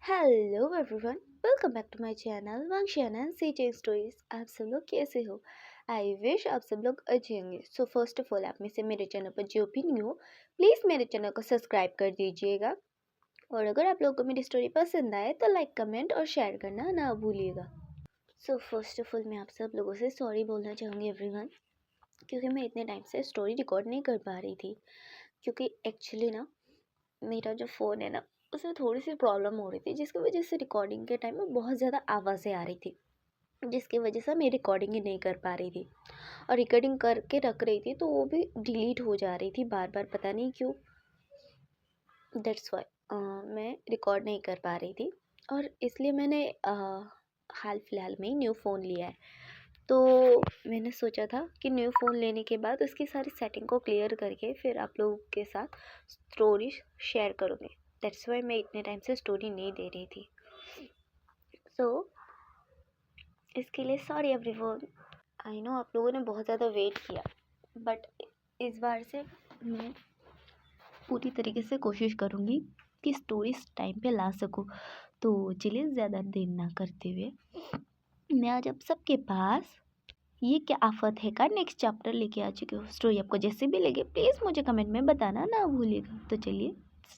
Hello everyone, welcome back to my channel Vanshiyana and CJ stories. आप सब लोग कैसे हो? आई विश आप सब लोग अच्छे होंगे। सो फर्स्ट ऑफ ऑल, आप में से मेरे चैनल पर जो भी न्यू हो, प्लीज़ मेरे चैनल को सब्सक्राइब कर दीजिएगा। और अगर आप लोगों को मेरी स्टोरी पसंद आए तो लाइक, कमेंट और शेयर करना ना भूलिएगा। सो फर्स्ट ऑफ ऑल, मैं आप सब लोगों से सॉरी बोलना चाहूँगी एवरीवन, क्योंकि मैं इतने टाइम से स्टोरी रिकॉर्ड नहीं कर पा रही थी। क्योंकि एक्चुअली ना, मेरा जो फ़ोन है ना, उसमें थोड़ी सी प्रॉब्लम हो रही थी, जिसकी वजह से रिकॉर्डिंग के टाइम में बहुत ज़्यादा आवाज़ें आ रही थी, जिसकी वजह से मैं रिकॉर्डिंग ही नहीं कर पा रही थी। और रिकॉर्डिंग करके रख रही थी तो वो भी डिलीट हो जा रही थी बार बार, पता नहीं क्यों। दैट्स वाई मैं रिकॉर्ड नहीं कर पा रही थी। और इसलिए मैंने हाल फिलहाल में ही न्यू फ़ोन लिया है। तो मैंने सोचा था कि न्यू फ़ोन लेने के बाद उसकी सारी सेटिंग को क्लियर करके फिर आप लोगों के साथ स्टोरी शेयर करूँगी। दैट्स वाई मैं इतने टाइम से स्टोरी नहीं दे रही थी। सो इसके लिए सॉरी एवरीवन। आई नो आप लोगों ने बहुत ज़्यादा वेट किया, बट इस बार से मैं पूरी तरीके से कोशिश करूँगी कि स्टोरी टाइम पे ला सकूँ। तो चलिए ज़्यादा देर ना करते हुए मैं आज आप सबके पास ये क्या आफत है का नेक्स्ट चैप्टर लेके आ चुकी हूँ। स्टोरी आपको जैसे भी लगे प्लीज़ मुझे कमेंट में बताना ना भूलिएगा। तो चलिए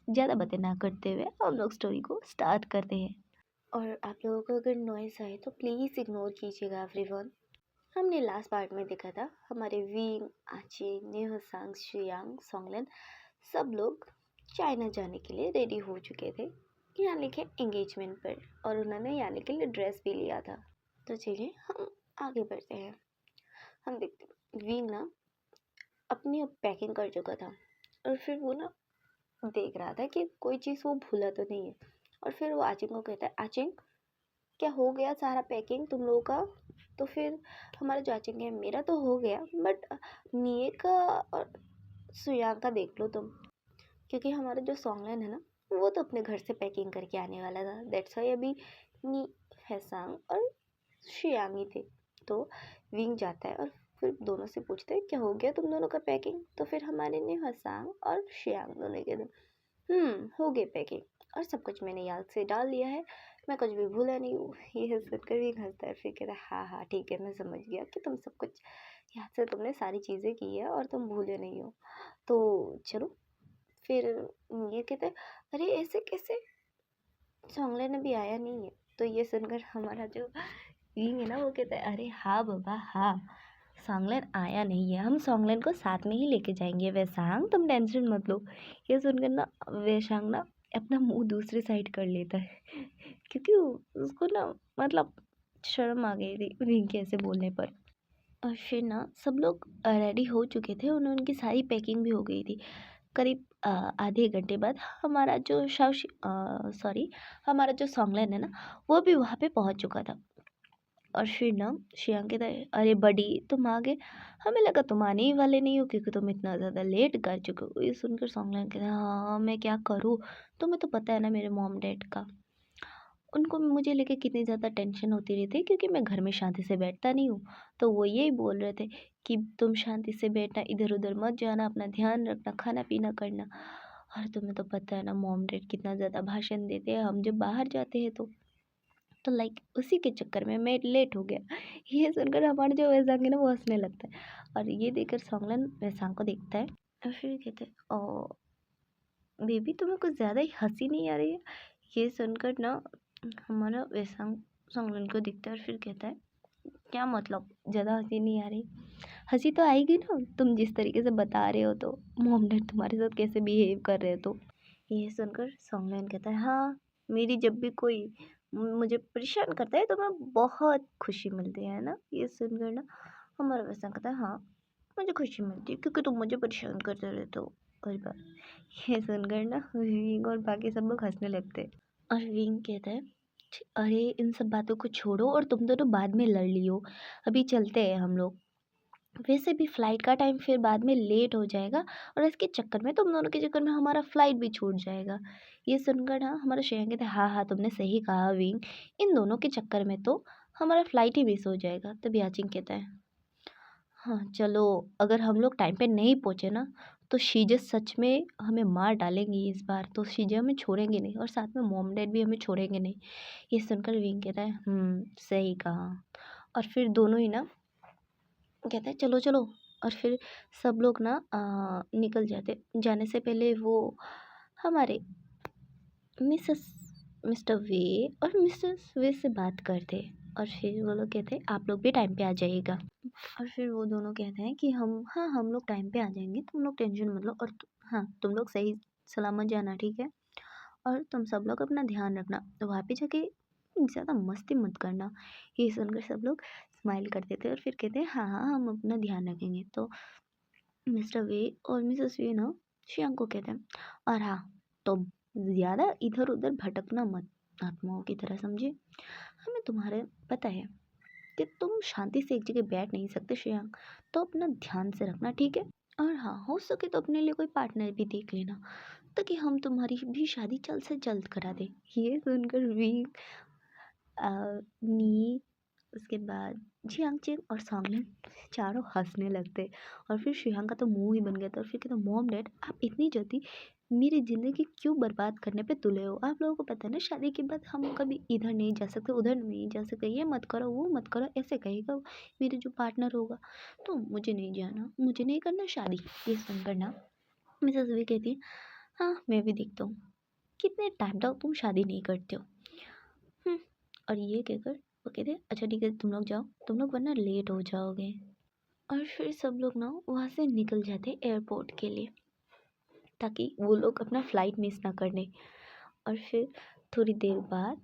ज़्यादा बातें ना करते हुए हम लोग स्टोरी को स्टार्ट करते हैं। और आप लोगों को अगर नॉइस आए तो प्लीज़ इग्नोर कीजिएगा एवरीवन। हमने लास्ट पार्ट में देखा था हमारे विंग, आची, न्यूहसांग, शियांग, सोंगलेन सब लोग चाइना जाने के लिए रेडी हो चुके थे, यानी कि एंगेजमेंट पर। और उन्होंने यानी के लिए ड्रेस भी लिया था। तो चलिए हम आगे बढ़ते हैं। हम देखते विंग ना अपनी अब पैकिंग कर चुका था, और फिर वो ना देख रहा था कि कोई चीज़ वो भूला तो नहीं है। और फिर वो आचिंग को कहता है, आचिंग क्या हो गया सारा पैकिंग तुम लोगों का? तो फिर हमारा जो आचिंग है, मेरा तो हो गया, बट निये का और सुयांग का देख लो तुम, क्योंकि हमारा जो सॉन्गलाइन है ना, वो तो अपने घर से पैकिंग करके आने वाला था। दैट्स वाई अभी नी, फैसांग और शियांग ही थे। तो विंग जाता है और फिर दोनों से पूछते हैं क्या हो गया तुम दोनों का पैकिंग? तो फिर हमारे ने हसांग और शियांग दोनों के हो गए पैकिंग, और सब कुछ मैंने याद से डाल लिया है, मैं कुछ भी भूला नहीं हूँ। ये सुनकर भी हंसता है, फिर कहता है हाँ हाँ ठीक है, मैं समझ गया कि तुम सब कुछ याद से, तुमने सारी चीज़ें की है और तुम भूले नहीं हो। तो चलो फिर ये कहते हैं, अरे ऐसे कैसे, सॉन्गलाइन अभी आया नहीं है। तो ये सुनकर हमारा जो यंग है ना, वो कहता है अरे हाँ बाबा हाँ, सॉन्गलाइन आया नहीं है, हम सॉन्गलाइन को साथ में ही लेके जाएंगे वैसांग, तुम टेंशन मत लो। ये सुनकर ना वैशांग ना अपना मुंह दूसरी साइड कर लेता है क्योंकि उसको ना मतलब शर्म आ गई थी विंग के ऐसे बोलने पर। और फिर ना सब लोग रेडी हो चुके थे, उनकी सारी पैकिंग भी हो गई थी। करीब आधे घंटे बाद हमारा जो सॉरी, हमारा जो सॉन्गलाइन है ना, वो भी वहाँ पे पहुँच चुका था। और फिर ना शियांग कहता है अरे बडी तुम आ गए, हमें लगा तुम आने ही वाले नहीं हो क्योंकि तुम इतना ज़्यादा लेट कर चुके हो। ये सुनकर सॉन्गलाइन कहता है हाँ मैं क्या करूँ, तुम्हें तो पता है ना मेरे मॉम डैड का, उनको मुझे लेके कितनी ज़्यादा टेंशन होती रहती है क्योंकि मैं घर में शांति से बैठता नहीं हूँ। तो वो यही बोल रहे थे कि तुम शांति से बैठना, इधर उधर मत जाना, अपना ध्यान रखना, खाना पीना करना। और तुम्हें तो पता है ना मॉम डैड कितना ज़्यादा भाषण देते हैं हम जब बाहर जाते हैं तो लाइक उसी के चक्कर में मैं लेट हो गया। ये सुनकर हमारे जो वैसांग है ना, वो हंसने लगता है। और ये देखकर सॉन्गलन वैसांग को देखता है और फिर कहते हैं ओ बेबी तुम्हें कुछ ज़्यादा ही हंसी नहीं आ रही है? ये सुनकर ना हमारा वैसांग सॉन्गलन को दिखता है और फिर कहता है क्या मतलब ज़्यादा हंसी नहीं आ रही? हंसी तो आएगी ना तुम जिस तरीके से बता रहे हो, तो मॉम डैड तुम्हारे साथ कैसे बिहेव कर रहे हो। तो ये सुनकर सॉन्गलाइन कहता है हाँ, मेरी जब भी कोई मुझे परेशान करता है तो मैं बहुत खुशी मिलती है ना। ये सुनकर ना हमारा वैसा कहता है हाँ, मुझे खुशी मिलती है क्योंकि तुम मुझे परेशान करते रहते हो कई बार। ये सुनकर ना विंग और बाकी सब लोग हंसने लगते हैं। और विंग कहता है अरे इन सब बातों को छोड़ो और तुम दोनों बाद में लड़ लियो, अभी चलते हैं हम लोग, वैसे भी फ़्लाइट का टाइम फिर बाद में लेट हो जाएगा और इसके चक्कर में, तुम दोनों के चक्कर में हमारा फ़्लाइट भी छूट जाएगा। ये सुनकर ना हमारा शेयन कहता है हाँ हाँ तुमने सही कहा विंग, इन दोनों के चक्कर में तो हमारा फ़्लाइट ही मिस हो जाएगा। तब याचिंग कहता है हाँ चलो, अगर हम लोग टाइम पे नहीं पहुँचे ना तो शीजा सच में हमें मार डालेंगी इस बार, तो शीजा हमें छोड़ेंगे नहीं और साथ में मॉम डैड भी हमें छोड़ेंगे नहीं। ये सुनकर विंग कहता है सही कहा। और फिर दोनों ही ना कहते हैं चलो चलो। और फिर सब लोग ना निकल जाते। जाने से पहले वो हमारे मिसेस मिस्टर वे और मिसेस वे से बात करते। और फिर वो लोग कहते हैं आप लोग भी टाइम पे आ जाइएगा। और फिर वो दोनों कहते हैं कि हम लोग टाइम पे आ जाएंगे, तुम लोग टेंशन मत लो। और हाँ, तुम लोग सही सलामत जाना, ठीक है। और तुम सब लोग अपना ध्यान रखना, तो वहाँ पे जाके ज़्यादा मस्ती मत करना। ये सुनकर सब लोग स्माइल करते थे और फिर कहते हैं हाँ हाँ हम अपना ध्यान रखेंगे। तो मिस्टर वे और मिसेस वे ना शियांग को कहते हैं और हाँ, तुम ज़्यादा इधर उधर भटकना मत, आत्माओं की तरह समझे। हमें तुम्हारे पता है कि तुम शांति से एक जगह बैठ नहीं सकते श्रेयांक, तो अपना ध्यान से रखना, ठीक है। और हाँ, हो सके तो अपने लिए कोई पार्टनर भी देख लेना, ताकि हम तुम्हारी भी शादी जल्द से जल्द करा दें। ये सुनकर भी नी उसके बाद जियांगचेन और सॉन्गलिन चारों हंसने लगते। और फिर शियांग का तो मुंह ही बन गया था। और फिर कहता मॉम डैड आप इतनी जल्दी मेरी ज़िंदगी क्यों बर्बाद करने पे तुले हो। आप लोगों को पता है ना शादी के बाद हम कभी इधर नहीं जा सकते, उधर नहीं जा सकते, ये मत करो वो मत करो, ऐसे कहेगा मेरे जो पार्टनर होगा। तो मुझे नहीं जाना, मुझे नहीं करना शादी। ये सुनकर ना मिसेस वी कहती है हाँ मैं भी देखता हूँ कितने टाइम तक तुम शादी नहीं करते हो। और ये कहकर वो कहते अच्छा ठीक है तुम लोग जाओ, तुम लोग वरना लेट हो जाओगे। और फिर सब लोग ना वहाँ से निकल जाते एयरपोर्ट के लिए, ताकि वो लोग अपना फ़्लाइट मिस ना करने। और फिर थोड़ी देर बाद,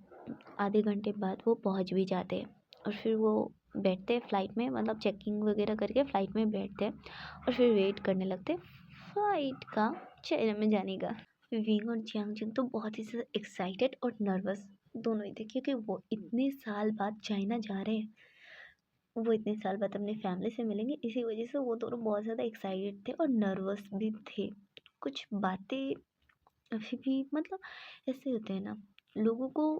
आधे घंटे बाद वो पहुँच भी जाते हैं। और फिर वो बैठते हैं फ़्लाइट में, मतलब चेकिंग वगैरह करके फ़्लाइट में बैठते हैं। और फिर वेट करने लगते हैं फ़्लाइट का चाइना में जाने का। विंग और जियांगजिंग तो बहुत ही ज़्यादा एक्साइटेड और नर्वस दोनों ही थे, क्योंकि वो इतने साल बाद चाइना जा रहे हैं। वो इतने साल बाद अपने फैमिली से मिलेंगे, इसी वजह से वो दोनों बहुत ज़्यादा एक्साइटेड थे और नर्वस भी थे। कुछ बातें अभी भी मतलब ऐसे होते हैं ना, लोगों को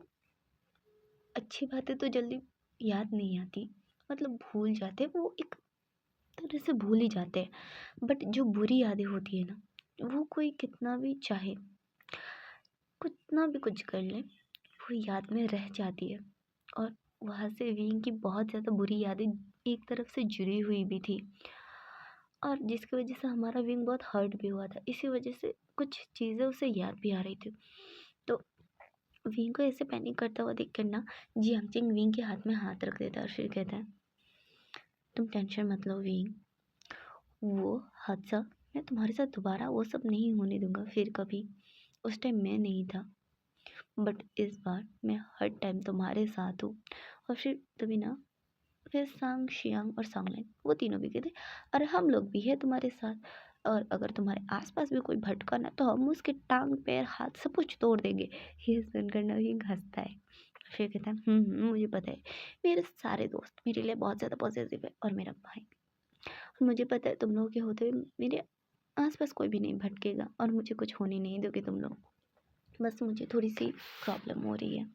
अच्छी बातें तो जल्दी याद नहीं आती, मतलब भूल जाते हैं, वो एक तरह से भूल ही जाते हैं। बट जो बुरी यादें होती है ना, वो कोई कितना भी चाहे, कितना भी कुछ कर ले, वो याद में रह जाती है। और वहाँ से विंग की बहुत ज़्यादा बुरी यादें एक तरफ से जुड़ी हुई भी थी, और जिसकी वजह से हमारा विंग बहुत हर्ट भी हुआ था। इसी वजह से कुछ चीज़ें उसे याद भी आ रही थी। तो विंग को ऐसे पैनिक करता हुआ देख कर ना जियांगचिंग विंग के हाथ में हाथ रख देता है और फिर कहता है तुम टेंशन मत लो विंग, वो हादसा मैं तुम्हारे साथ दोबारा वो सब नहीं होने दूंगा फिर कभी। उस टाइम मैं नहीं था, बट इस बार मैं हर टाइम तुम्हारे साथ हूँ। और फिर तभी ना फिर सांग शियांग और सांगलिन वो तीनों भी कहते अरे हम लोग भी है तुम्हारे साथ, और अगर तुम्हारे आसपास भी कोई भटका ना तो हम उसके टांग पैर हाथ सब कुछ तोड़ देंगे। ये सुनकर नवीन हंसता है, फिर कहता है मुझे पता है मेरे सारे दोस्त मेरे लिए बहुत ज़्यादा पॉजिटिव है और मेरा भाई, और मुझे पता है तुम लोगों के होते हुए मेरे आसपास कोई भी नहीं भटकेगा और मुझे कुछ होने नहीं दोगे तुम लोग। बस मुझे थोड़ी सी प्रॉब्लम हो रही है,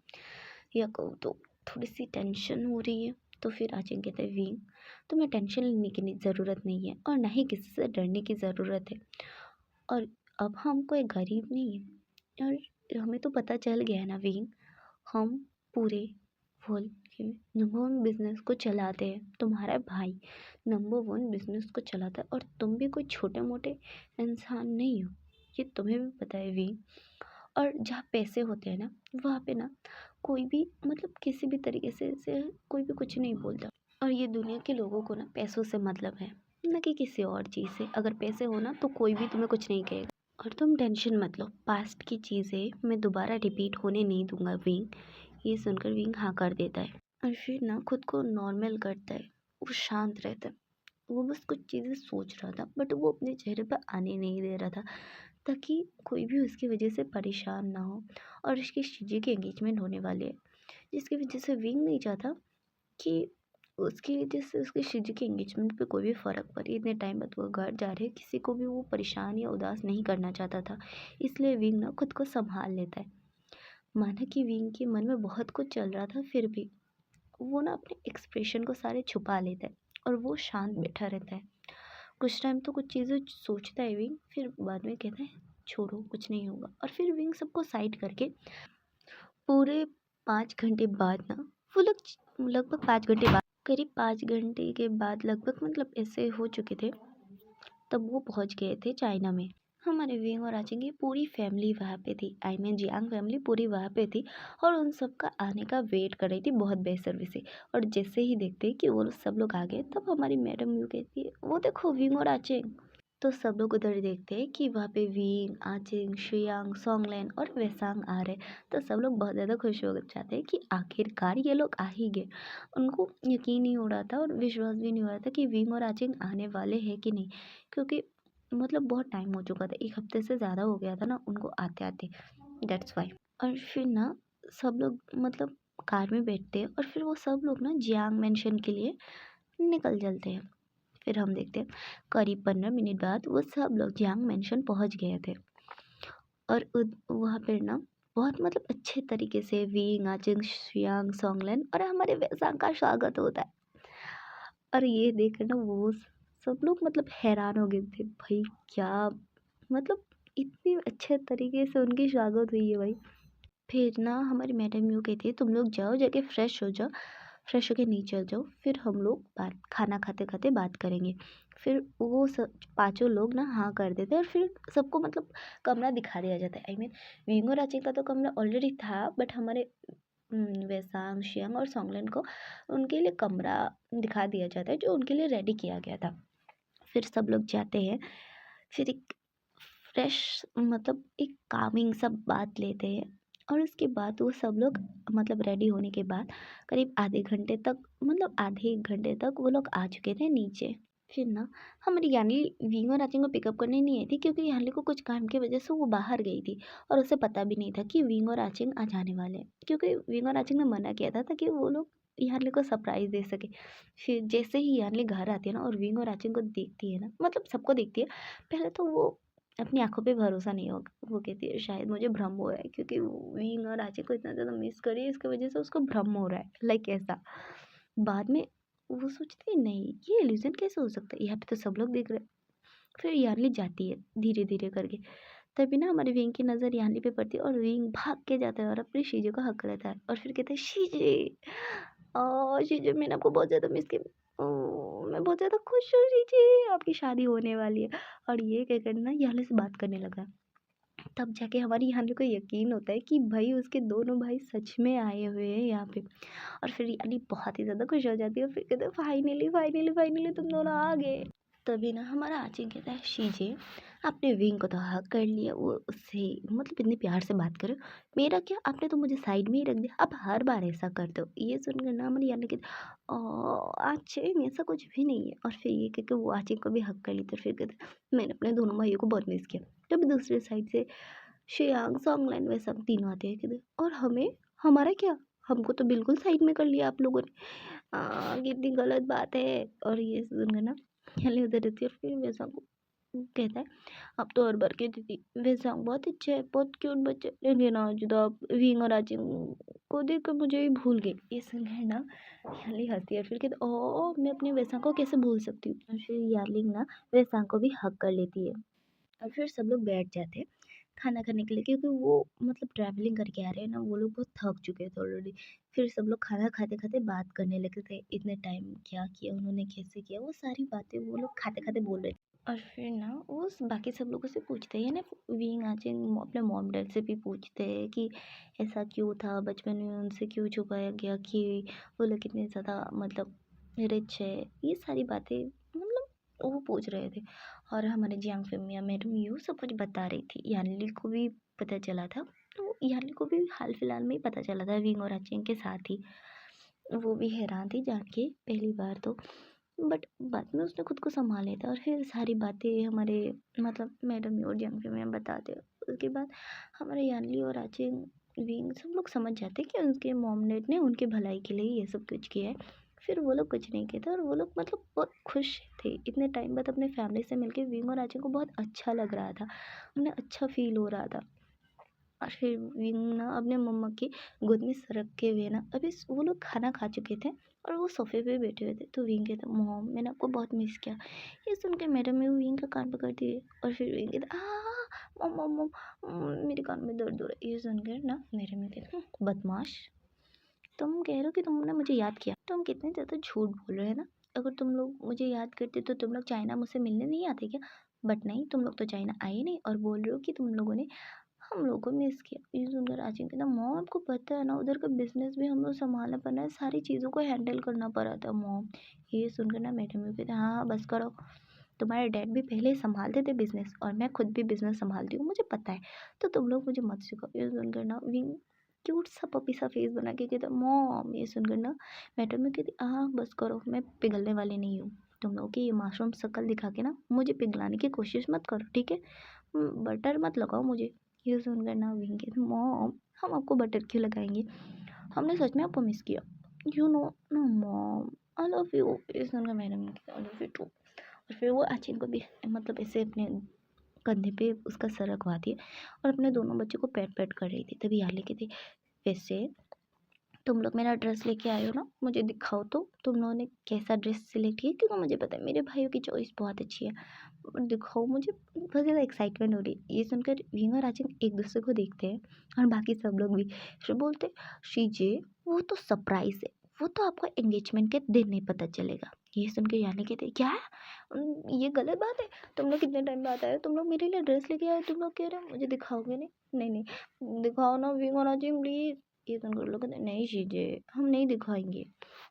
या कहूँ तो थोड़ी सी टेंशन हो रही है। तो फिर अजय कहते हैं विंग तुम्हें टेंशन लेने की ज़रूरत नहीं है और ना ही किसी से डरने की ज़रूरत है। और अब हम कोई गरीब नहीं है, और हमें तो पता चल गया है ना विंग, हम पूरे वर्ल्ड के नंबर वन बिजनेस को चलाते हैं। तुम्हारा भाई नंबर वन बिजनेस को चलाता है और तुम भी कोई छोटे मोटे इंसान नहीं हो, ये तुम्हें भी पता है विंग। और जहाँ पैसे होते हैं ना, वहाँ पे ना कोई भी मतलब किसी भी तरीके से कोई भी कुछ नहीं बोलता। और ये दुनिया के लोगों को ना पैसों से मतलब है, ना कि किसी और चीज़ से। अगर पैसे हो ना तो कोई भी तुम्हें कुछ नहीं कहेगा। और तुम टेंशन मत लो, पास्ट की चीज़ें मैं दोबारा रिपीट होने नहीं दूंगा विंग। ये सुनकर विंग हाँ कर देता है और फिर ना खुद को नॉर्मल करता है। वो शांत रहता है, वो बस कुछ चीज़ें सोच रहा था बट वो अपने चेहरे पर आने नहीं दे रहा था, ताकि कोई भी उसकी वजह से परेशान ना हो। और उसकी शिजी की एंगेजमेंट होने वाली है, जिसकी वजह से विंग नहीं चाहता कि उसकी वजह से उसकी शिजी की एंगेजमेंट पे कोई भी फ़र्क पड़े। इतने टाइम बाद वो घर जा रहे हैं, किसी को भी वो परेशान या उदास नहीं करना चाहता था, इसलिए विंग ना खुद को संभाल लेता है। माना कि विंग के मन में बहुत कुछ चल रहा था, फिर भी वो ना अपने एक्सप्रेशन को सारे छुपा लेता है और वो शांत बैठा रहता है। कुछ टाइम तो कुछ चीज़ें सोचता है विंग, फिर बाद में कहता है छोड़ो कुछ नहीं होगा। और फिर विंग सबको साइड करके पूरे 5 घंटे बाद ना, वो लोग लगभग 5 घंटे बाद, करीब 5 घंटे के बाद लगभग मतलब ऐसे हो चुके थे, तब वो पहुंच गए थे चाइना में। हमारे विंग और आचिंग की पूरी फैमिली वहाँ पे थी, आई मीन जियांग फैमिली पूरी वहाँ पे थी, और उन सब का आने का वेट कर रही थी बहुत बेसब्री से। और जैसे ही देखते कि वो सब लोग आ गए, तब हमारी मैडम यू कहती है वो देखो विंग और आचिंग। तो सब लोग उधर देखते हैं कि वहाँ पे विंग, आचिंग, शियांग, सोंगलैन और वेसांग आ रहे। तो सब लोग बहुत ज़्यादा खुश हो जाते हैं कि आखिरकार ये लोग आ ही गए। उनको यकीन नहीं हो रहा था और विश्वास भी नहीं हो रहा था कि विंग और आचिंग आने वाले हैं कि नहीं, क्योंकि मतलब बहुत टाइम हो चुका था, 1 हफ्ते से ज़्यादा हो गया था ना उनको आते आते, दैट्स वाई। और फिर ना सब लोग मतलब कार में बैठते हैं और फिर वो सब लोग ना जियांग मेंशन के लिए निकल चलते हैं। फिर हम देखते हैं करीब 15 मिनट बाद वो सब लोग जियांग मेंशन पहुंच गए थे। और वहाँ पर ना बहुत मतलब अच्छे तरीके से विंग, आचिंग, शियांग, सोंगलेन और हमारे वेसांग का स्वागत होता है। और ये देखकर ना वो सब लोग मतलब हैरान हो गए थे, भाई क्या मतलब इतनी अच्छे तरीके से उनकी स्वागत हुई है भाई। फिर ना हमारी मैडम यूँ कहती है तुम लोग जाओ जाके फ्रेश हो जाओ, फ्रेश होके नीचे आ जाओ, फिर हम लोग बात खाना खाते खाते बात करेंगे। फिर वो सब पाँचों लोग ना हाँ कर देते हैं और फिर सबको मतलब कमरा दिखा दिया जाता है। आई मीन विंगो रांची का तो कमरा ऑलरेडी था, बट हमारे वेसांग, शियांग और सोंगलेन को उनके लिए कमरा दिखा दिया जाता है जो उनके लिए रेडी किया गया था। फिर सब लोग जाते हैं, फिर एक फ्रेश मतलब एक कामिंग सब बात लेते हैं। और उसके बाद वो सब लोग मतलब रेडी होने के बाद करीब आधे घंटे तक मतलब आधे 1 घंटे तक वो लोग आ चुके थे नीचे। फिर ना हमारी यानी विंग और आचिंग को पिकअप करने नहीं आई थी, क्योंकि यानी को कुछ काम की वजह से वो बाहर गई थी और उसे पता भी नहीं था कि विंग और आचिंग आ जाने वाले हैं, क्योंकि विंग और आचिंग ने मना किया था ताकि वो लोग यानली को सरप्राइज दे सके। फिर जैसे ही यानली घर आती है ना और विंग और आचिंग को देखती है ना, मतलब सबको देखती है, पहले तो वो अपनी आँखों पे भरोसा नहीं होगा, वो कहती है शायद मुझे भ्रम हो रहा है, क्योंकि विंग और आचिंग को इतना ज़्यादा मिस कर रही है, इसकी वजह से उसको भ्रम हो रहा है, लाइक ऐसा। बाद में वो सोचती है नहीं ये इल्यूजन कैसे हो सकता है, यहाँ पे तो सब लोग देख रहे हैं। फिर यार्ली जाती है धीरे धीरे करके, तभी ना हमारे विंग की नज़र यार्ली पे पड़ती है और विंग भाग के जाता है और अपनी शीजे को हक लेता है और फिर कहता है शीजे, शीजे मैंने आपको बहुत ज़्यादा मिस किया, मैं बहुत ज़्यादा खुश हूँ शीजे, आपकी शादी होने वाली है। और ये कह कर ना यार्ली से बात करने लगा। तब जाके हमारी यानी को यकीन होता है कि भाई उसके दोनों भाई सच में आए हुए हैं यहाँ पे। और फिर यानी बहुत ही ज़्यादा खुश हो जाती है और फिर कहते हैं फाइनली फाइनली फाइनली तुम दोनों आ गए। तभी ना हमारा आचिंग कहता है शीजे आपने विंग को तो हक कर लिया, वो उससे मतलब इतने प्यार से बात करो, मेरा क्या, आपने तो मुझे साइड में ही रख दिया, अब हर बार ऐसा कर दो। ये सुनकर ना हमारी यानी कहते आचिंग ऐसा कुछ भी नहीं है। और फिर ये कह के वो आचिंग को भी हक कर ली। तो फिर कहते मैंने अपने दोनों भाइयों को बहुत मिस किया। तभी दूसरे साइड से श्रेयांग, सॉन्गलाइन वे सब तीनों आते हैं कहते और हमें, हमारा क्या, हमको तो बिल्कुल साइड में कर लिया आप लोगों ने, कितनी गलत बात है। और ये सुनकर ना हेली उधर रहती है और फिर वैसा को कहता है अब तो हर बार कहती थी वैसा बहुत अच्छा है, बहुत क्यूट बच्चा, लेकिन आज तो आप विंग और आचिंग को देख कर मुझे ही भूल गई। ये सुनकर ना हेली हंसती है और फिर कहती ओ मैं अपने वैसा को कैसे भूल सकती हूँ। और फिर यार्लिंग ना वैसा को भी हक कर लेती है और फिर सब लोग बैठ जाते हैं खाना खाने के लिए, क्योंकि वो मतलब ट्रैवलिंग करके आ रहे हैं ना, वो लोग बहुत थक चुके थे ऑलरेडी। फिर सब लोग खाना खाते खाते बात करने लगे थे, इतने टाइम क्या किया उन्होंने, कैसे किया, वो सारी बातें वो लोग खाते खाते बोल रहे थे। और फिर ना वो बाकी सब लोगों से पूछते हैं ना, विंग आचिंग अपने मॉम डैड से भी पूछते हैं कि ऐसा क्यों था, बचपन में उनसे क्यों छुपाया गया कि वो लोग कितने ज़्यादा मतलब रिच है, ये सारी बातें मतलब वो पूछ रहे थे। और हमारे जियांग फेमिया मैडम यू सब कुछ बता रही थी, यानली को भी पता चला था, तो यानली को भी हाल फिलहाल में ही पता चला था विंग और आचिंग के साथ ही। वो भी हैरान थी जान के पहली बार तो, बट बाद में उसने खुद को संभाल लिया था और फिर सारी बातें हमारे मतलब मैडम और जियांग फेमिया बताते हैं। उसके बाद हमारे यानली और आचिंग विंग सब लोग समझ जाते हैं कि उनके मॉम डैड ने उनके भलाई के लिए ये सब कुछ किया है। फिर वो लोग कुछ नहीं कहते और वो लोग मतलब बहुत खुश थे इतने टाइम बाद अपने फैमिली से मिलके। विंग और आचिंग को बहुत अच्छा लग रहा था, उन्हें अच्छा फील हो रहा था। और फिर विंग ना अपने मम्मा की गोद में सरक के हुए ना अभी वो लोग खाना खा चुके थे और वो सोफे पे बैठे हुए थे। तो विंग कहता मॉम मैंने आपको बहुत मिस किया। ये सुन के मैडम ने विंग का कान पकड़ दिए और फिर विंग कहता मॉम मॉम मॉम मेरे कान में दर्द हो रहा है। ये सुनकर ना मैडम ने कहता बदमाश, तुम कह रहे हो कि तुमने मुझे याद किया, तुम कितने ज़्यादा झूठ बोल रहे हो ना। अगर तुम लोग मुझे याद करते तो तुम लोग चाइना मुझसे मिलने नहीं आते क्या। बट नहीं, तुम लोग तो चाइना आए नहीं और बोल रहे हो कि तुम लोगों ने हम लोगों को मिस किया। ये सुनकर आचिन कहता मॉम आपको पता है ना उधर का बिजनेस भी हम लोग संभालना पड़ रहा है, सारी चीज़ों को हैंडल करना पड़ा था मॉम। ये सुनकर ना मैडम भी कहते हाँ हाँ बस करो, तुम्हारे डैड भी पहले संभालते थे बिजनेस और मैं खुद भी बिजनेस संभालती हूँ, मुझे पता है। तो तुम लोग मुझे मत सिखाओ। ये सुनकर ना विंग क्यूट सा पपी सा फेस बना के कहता मॉम। ये सुनकर ना मैडम भी कहती हाँ बस करो, मैं पिघलने वाली नहीं हूँ। तुम लोग की ये मासूम शक्ल दिखा के ना मुझे पिघलाने की कोशिश मत करो, ठीक है। बटर मत लगाओ मुझे। ये सुनकर ना विंग कहती मॉम हम आपको बटर क्यों लगाएंगे, हमने सच में आपको मिस किया। You know no mom I love you. ये सुनकर मैडम ने कहा आई लव यू टू। और फिर वो आचिन को भी मतलब ऐसे अपने कंधे पे उसका सर रखवा दिए और अपने दोनों बच्चों को पैट पैट कर रही थी। तभी आले की थी वैसे तुम लोग मेरा ड्रेस लेके आए हो ना, मुझे दिखाओ तो तुम लोगों ने कैसा ड्रेस सिलेक्ट किया, क्योंकि मुझे पता है मेरे भाइयों की चॉइस बहुत अच्छी है। दिखाओ मुझे, बहुत ज़्यादा एक्साइटमेंट हो रही है। ये सुनकर विंग और आचिन एक दूसरे को देखते हैं और बाकी सब लोग भी फिर बोलते शीजे वो तो सरप्राइज है, वो तो आपको एंगेजमेंट के दिन नहीं पता चलेगा। ये सुन के यानी कहते क्या है ये गलत बात है, तुम लोग कितने टाइम बाद आए हो, तुम लोग मेरे लिए ड्रेस लेके आए हो, तुम लोग कह रहे हो मुझे दिखाओगे नहीं। नहीं नहीं दिखाओ ना विंग और आचिन प्लीज। ये सुनकर लोग कहते नहीं शीजे हम नहीं दिखाएंगे।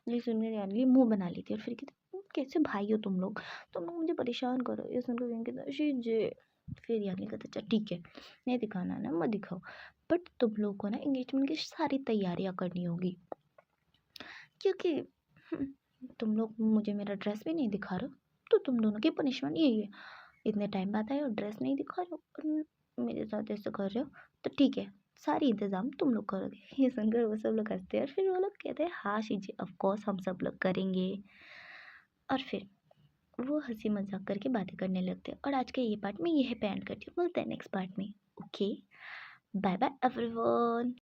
ये सुनकर यानी मुंह बना ली थी और फिर कहते कैसे भाई हो तुम लोग मुझे परेशान करो। ये सुनकर विंग कहता शीजे। फिर यानी कहता अच्छा ठीक है नहीं दिखाना ना मत दिखाओ, बट तुम लोग को ना एंगेजमेंट की सारी तैयारियां करनी होगी, क्योंकि तुम लोग मुझे मेरा ड्रेस भी नहीं दिखा रहे हो, तो तुम दोनों की पनिशमेंट यही है, इतने टाइम बाद आए और ड्रेस नहीं दिखा रहे हो और मेरे साथ ऐसे कर रहे हो, तो ठीक है सारी इंतज़ाम तुम लोग करोगे। ये सुनकर वो सब लोग हंसते हैं और फिर वो लोग कहते हैं हाँ शीजी ऑफ कोर्स हम सब लोग करेंगे। और फिर वो हंसी मजाक करके बातें करने लगते हैं और आज के ये पार्ट में यह पे एंड करती हूँ, मिलते हैं नेक्स्ट पार्ट में। Okay bye bye everyone.